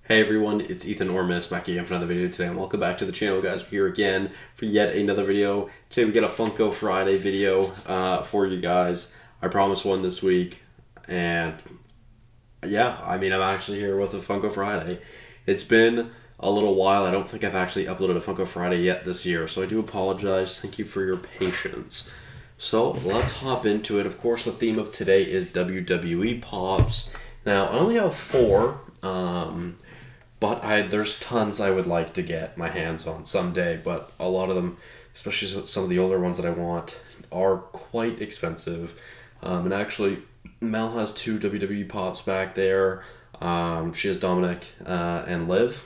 Hey everyone, it's Ethan or Miist back again for another video today, and welcome back to the channel, guys. We're here again for yet another video. Today we got a Funko Friday video for you guys. I promised one this week, and yeah, I'm actually here with a Funko Friday. It's been a little while. I don't think I've actually uploaded a Funko Friday yet this year, so I do apologize. Thank you for your patience. So let's hop into it. Of course, the theme of today is WWE Pops. Now, I only have four. But there's tons I would like to get my hands on someday, but a lot of them, especially some of the older ones that I want, are quite expensive. And actually, Mel has two WWE Pops back there. She has Dominic and Liv.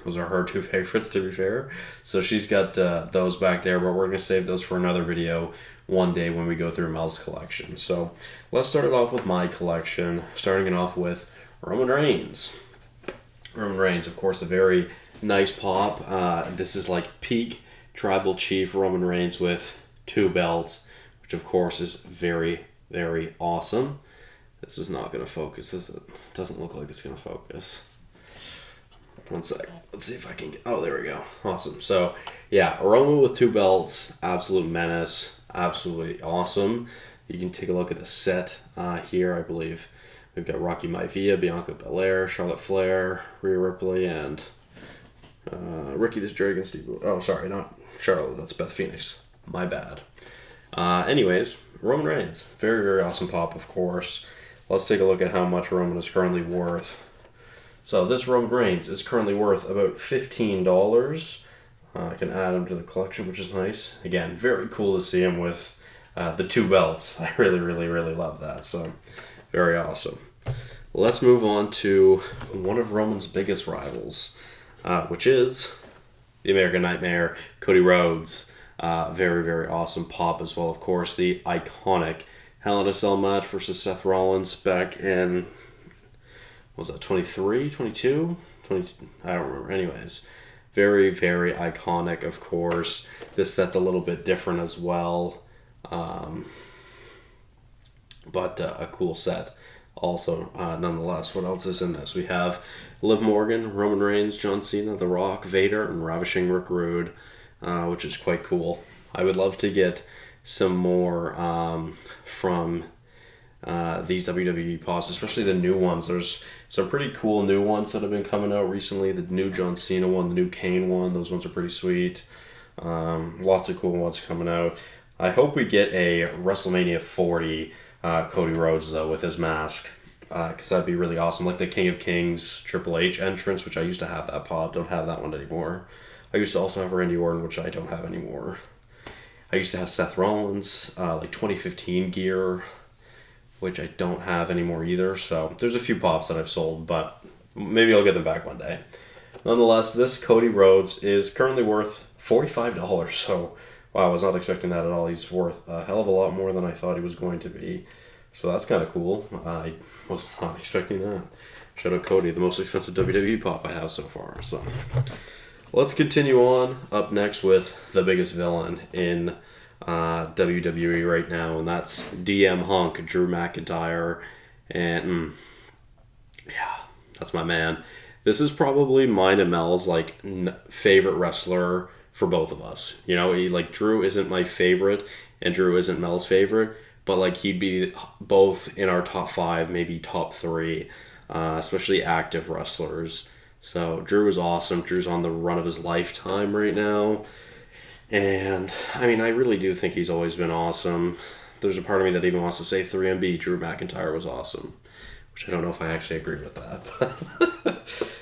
Those are her two favorites, to be fair. So she's got those back there, but we're going to save those for another video one day when we go through Mel's collection. So let's start it off with my collection, starting it off with Roman Reigns. Roman Reigns, of course, a very nice pop. This is like peak Tribal Chief Roman Reigns with two belts, which of course is very, very awesome. This is not going to focus, is it? It doesn't look like it's going to focus. One sec. Let's see if I can get... Oh, there we go. Awesome. So, yeah, Roman with two belts, absolute menace, absolutely awesome. You can take a look at the set here, I believe. We've got Rocky Maivia, Bianca Belair, Charlotte Flair, Rhea Ripley, and Ricky the Dragon Steve. Oh, sorry, not Charlotte. That's Beth Phoenix. My bad. Anyways, Roman Reigns. Very, very awesome pop, of course. Let's take a look at how much Roman is currently worth. So this Roman Reigns is currently worth about $15. I can add him to the collection, which is nice. Again, very cool to see him with the two belts. I really, really, really love that. So... very awesome. Let's move on to one of Roman's biggest rivals, which is the American Nightmare, Cody Rhodes. Very, very awesome pop as well. Of course, the iconic Hell in a Cell match versus Seth Rollins back in, what was that, 23, 22? 20, I don't remember. Anyways, very, very iconic, of course. This set's a little bit different as well. But a cool set also, nonetheless. What else is in this? We have Liv Morgan, Roman Reigns, John Cena, The Rock, Vader, and Ravishing Rick Rude, which is quite cool. I would love to get some more from these WWE Pops, especially the new ones. There's some pretty cool new ones that have been coming out recently. The new John Cena one, the new Kane one, those ones are pretty sweet. Lots of cool ones coming out. I hope we get a WrestleMania 40 Cody Rhodes, though, with his mask, because that'd be really awesome. Like the King of Kings Triple H entrance, which I used to have that pop, don't have that one anymore. I used to also have Randy Orton, which I don't have anymore. I used to have Seth Rollins, like 2015 gear, which I don't have anymore either. So there's a few pops that I've sold, but maybe I'll get them back one day. Nonetheless, this Cody Rhodes is currently worth $45, so... wow, I was not expecting that at all. He's worth a hell of a lot more than I thought he was going to be. So that's kind of cool. I was not expecting that. Shout out Cody, the most expensive WWE pop I have so far. So let's continue on. Up next with the biggest villain in WWE right now, and that's DM Hunk, Drew McIntyre. And yeah, that's my man. This is probably mine and Mel's favorite wrestler for both of us. You know, Drew isn't my favorite and Drew isn't Mel's favorite, but he'd be both in our top 5, maybe top 3, especially active wrestlers. So Drew is awesome. Drew's on the run of his lifetime right now, and I really do think he's always been awesome. There's a part of me that even wants to say 3MB Drew McIntyre was awesome, which I don't know if I actually agree with that.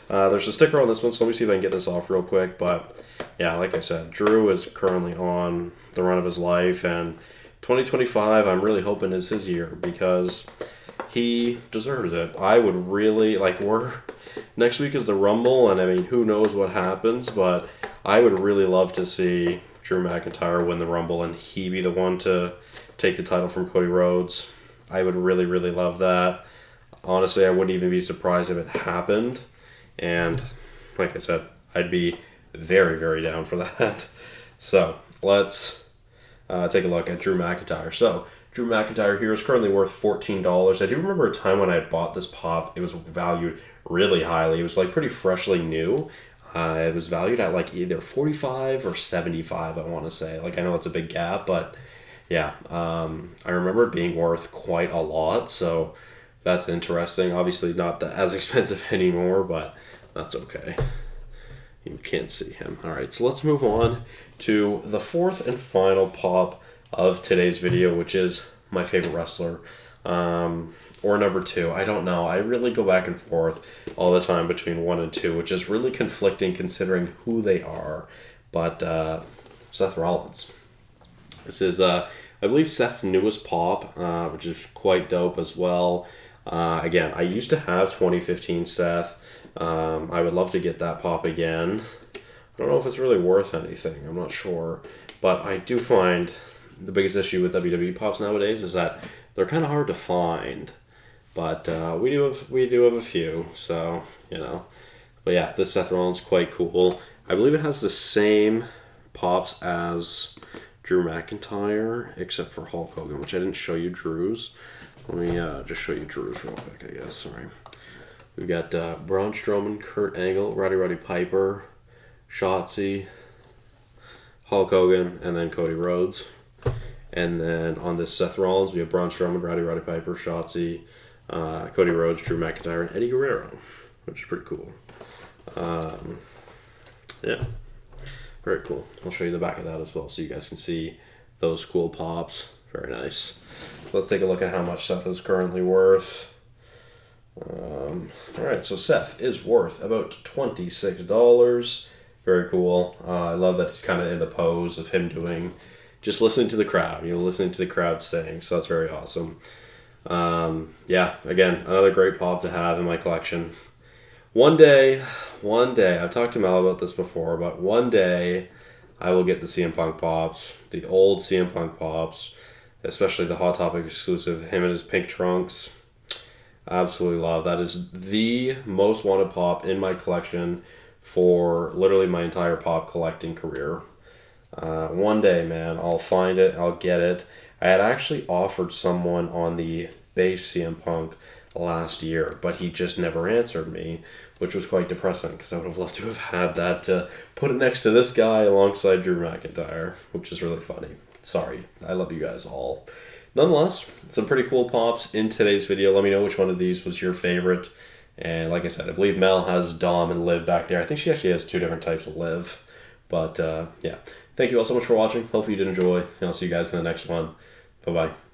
There's a sticker on this one, so let me see if I can get this off real quick. But yeah, like I said, Drew is currently on the run of his life, and 2025 I'm really hoping is his year because he deserves it. I would really, next week is the Rumble, and who knows what happens, but I would really love to see Drew McIntyre win the Rumble and he be the one to take the title from Cody Rhodes. I would really, really love that. Honestly, I wouldn't even be surprised if it happened. And like I said, I'd be very, very down for that. So let's take a look at Drew McIntyre. So Drew McIntyre here is currently worth $14. I do remember a time when I bought this pop, it was valued really highly. It was like pretty freshly new. It was valued at like either 45 or 75, I want to say. Like, I know it's a big gap, but yeah, I remember it being worth quite a lot, so that's interesting. Obviously not as expensive anymore, but that's okay. You can't see him. All right, so let's move on to the fourth and final pop of today's video, which is my favorite wrestler, or number two. I don't know. I really go back and forth all the time between 1 and 2, which is really conflicting considering who they are. But Seth Rollins. This is, I believe, Seth's newest pop, which is quite dope as well. Again, I used to have 2015 Seth. I would love to get that pop again. I don't know if it's really worth anything. I'm not sure. But I do find the biggest issue with WWE pops nowadays is that they're kind of hard to find. But we do have a few, so, you know. But yeah, this Seth Rollins is quite cool. I believe it has the same pops as Drew McIntyre, except for Hulk Hogan, which I didn't show you Drew's. Let me just show you Drew's real quick, I guess. Sorry. We've got Braun Strowman, Kurt Angle, Roddy Piper, Shotzi, Hulk Hogan, and then Cody Rhodes. And then on this Seth Rollins, we have Braun Strowman, Roddy Piper, Shotzi, Cody Rhodes, Drew McIntyre, and Eddie Guerrero, which is pretty cool. Yeah, very cool. I'll show you the back of that as well so you guys can see those cool pops. Very nice. Let's take a look at how much Seth is currently worth. Alright, so Seth is worth about $26. Very cool. I love that he's kind of in the pose of him doing, just listening to the crowd, listening to the crowd sing. So that's very awesome. Yeah, again, another great pop to have in my collection. One day, I've talked to Mel about this before, but one day I will get the CM Punk pops, the old CM Punk pops, especially the Hot Topic exclusive, him in his pink trunks. Absolutely love. That is the most wanted pop in my collection for literally my entire pop collecting career. One day, man, I'll find it, I'll get it. I had actually offered someone on the base CM Punk last year, but he just never answered me, which was quite depressing because I would have loved to have had that to put it next to this guy alongside Drew McIntyre, which is really funny. Sorry, I love you guys all. Nonetheless, some pretty cool pops in today's video. Let me know which one of these was your favorite. And like I said, I believe Mel has Dom and Liv back there. I think she actually has 2 different types of Liv. But yeah, thank you all so much for watching. Hopefully you did enjoy, and I'll see you guys in the next one. Bye-bye.